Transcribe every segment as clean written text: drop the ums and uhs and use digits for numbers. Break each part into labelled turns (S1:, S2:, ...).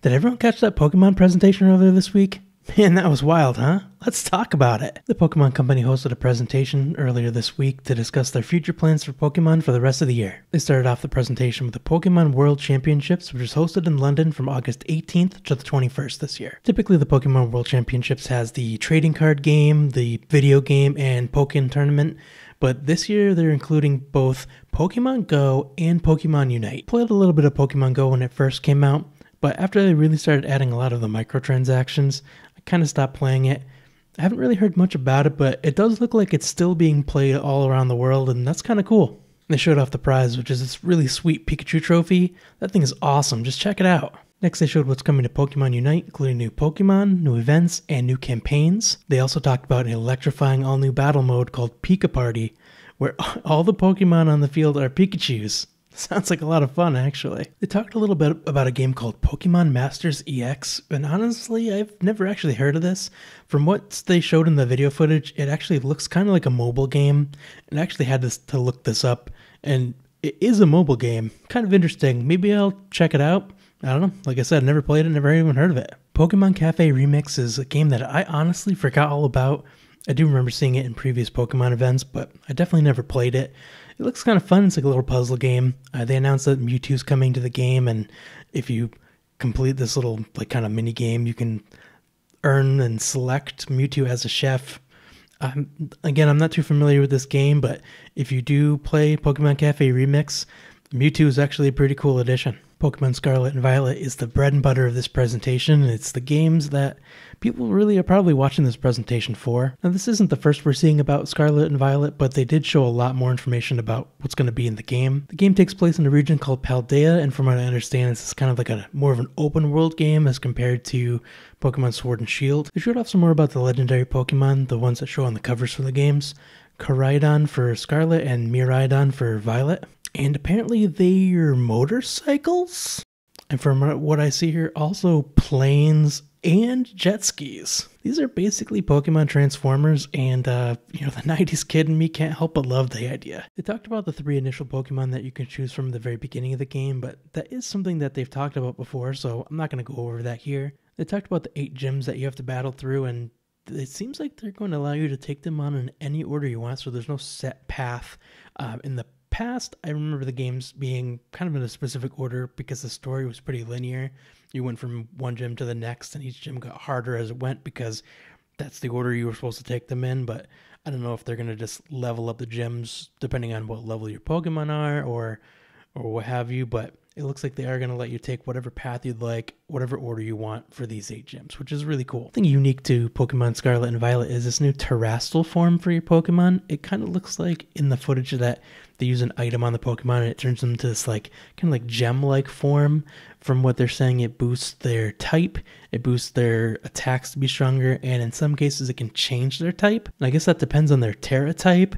S1: Did everyone catch that Pokemon presentation earlier this week? Man, that was wild, huh? Let's talk about it. The Pokémon Company hosted a presentation earlier this week to discuss their future plans for Pokemon for the rest of the year. They started off the presentation with the Pokemon World Championships, which was hosted in London from August 18th to the 21st this year. Typically, the Pokemon World Championships has the trading card game, the video game, and Pokken tournament, but this year they're including both Pokemon Go and Pokemon Unite. Played a little bit of Pokemon Go when it first came out, but after they really started adding a lot of the microtransactions, I kind of stopped playing it. I haven't really heard much about it, but it does look like it's still being played all around the world, and that's kind of cool. They showed off the prize, which is this really sweet Pikachu trophy. That thing is awesome. Just check it out. Next, they showed what's coming to Pokemon Unite, including new Pokemon, new events, and new campaigns. They also talked about an electrifying all-new battle mode called Pika Party, where all the Pokemon on the field are Pikachus. Sounds like a lot of fun, actually. They talked a little bit about a game called Pokemon Masters EX, and honestly, I've never actually heard of this. From what they showed in the video footage, it actually looks kind of like a mobile game, and I actually had to look this up, and it is a mobile game. Kind of interesting. Maybe I'll check it out. I don't know. Like I said, never played it, never even heard of it. Pokemon Cafe Remix is a game that I honestly forgot all about. I do remember seeing it in previous Pokemon events, but I definitely never played it. It looks kind of fun. It's like a little puzzle game. They announced that Mewtwo's coming to the game, and if you complete this little kind of mini game, you can earn and select Mewtwo as a chef. Again, I'm not too familiar with this game, but if you do play Pokemon Cafe Remix, Mewtwo is actually a pretty cool addition. Pokemon Scarlet and Violet is the bread and butter of this presentation. It's the games that people really are probably watching this presentation for. Now, this isn't the first we're seeing about Scarlet and Violet, but they did show a lot more information about what's going to be in the game. The game takes place in a region called Paldea, and from what I understand, it's kind of like more of an open world game as compared to Pokemon Sword and Shield. They showed off some more about the legendary Pokemon, the ones that show on the covers for the games. Koraidon for Scarlet and Miraidon for Violet. And apparently they're motorcycles? And from what I see here, also planes and jet skis. These are basically Pokemon Transformers, and the 90s kid in me can't help but love the idea. They talked about the 3 initial Pokemon that you can choose from at the very beginning of the game, but that is something that they've talked about before, so I'm not going to go over that here. They talked about the 8 gyms that you have to battle through, and it seems like they're going to allow you to take them on in any order you want, so there's no set path. In the past, I remember the games being kind of in a specific order because the story was pretty linear. You went from one gym to the next, and each gym got harder as it went because that's the order you were supposed to take them in, but I don't know if they're going to just level up the gyms depending on what level your Pokemon are or what have you, but it looks like they are going to let you take whatever path you'd like, whatever order you want for these 8 gyms, which is really cool. The thing unique to Pokemon Scarlet and Violet is this new Terrestrial Form for your Pokemon. It kind of looks like in the footage that they use an item on the Pokemon and it turns them to this kind of gem-like form. From what they're saying, it boosts their type, it boosts their attacks to be stronger, and in some cases it can change their type. And I guess that depends on their Terra type.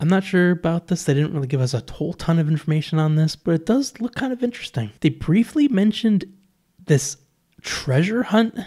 S1: I'm not sure about this. They didn't really give us a whole ton of information on this, but it does look kind of interesting. They briefly mentioned this treasure hunt.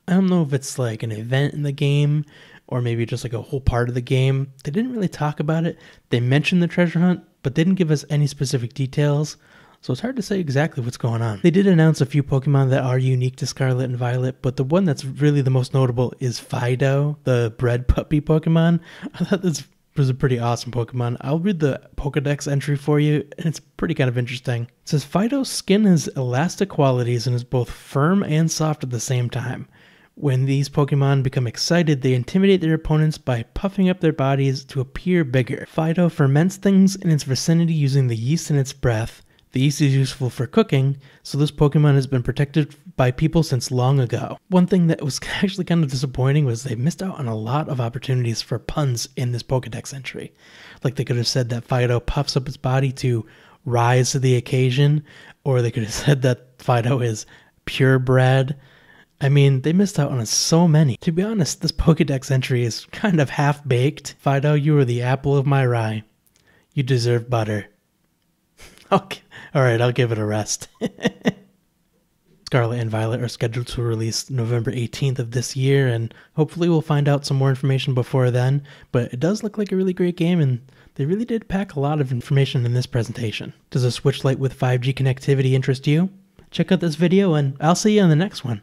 S1: I don't know if it's like an event in the game or maybe just like a whole part of the game. They didn't really talk about it. They mentioned the treasure hunt, but didn't give us any specific details. So it's hard to say exactly what's going on. They did announce a few Pokemon that are unique to Scarlet and Violet, but the one that's really the most notable is Fido, the bread puppy Pokemon. I thought this was a pretty awesome Pokemon. I'll read the Pokedex entry for you, and it's pretty kind of interesting. It says, Fido's skin has elastic qualities and is both firm and soft at the same time. When these Pokemon become excited, they intimidate their opponents by puffing up their bodies to appear bigger. Fido ferments things in its vicinity using the yeast in its breath. The yeast is useful for cooking, so this Pokemon has been protected by people since long ago. One thing that was actually kind of disappointing was they missed out on a lot of opportunities for puns in this Pokedex entry. Like they could have said that Fido puffs up its body to rise to the occasion, or they could have said that Fido is purebred. I mean, they missed out on so many. To be honest, this Pokedex entry is kind of half-baked. Fido, you are the apple of my eye. You deserve butter. Okay. Alright, I'll give it a rest. Scarlet and Violet are scheduled to release November 18th of this year, and hopefully we'll find out some more information before then, but it does look like a really great game, and they really did pack a lot of information in this presentation. Does a Switch Lite with 5G connectivity interest you? check out this video, and I'll see you in the next one.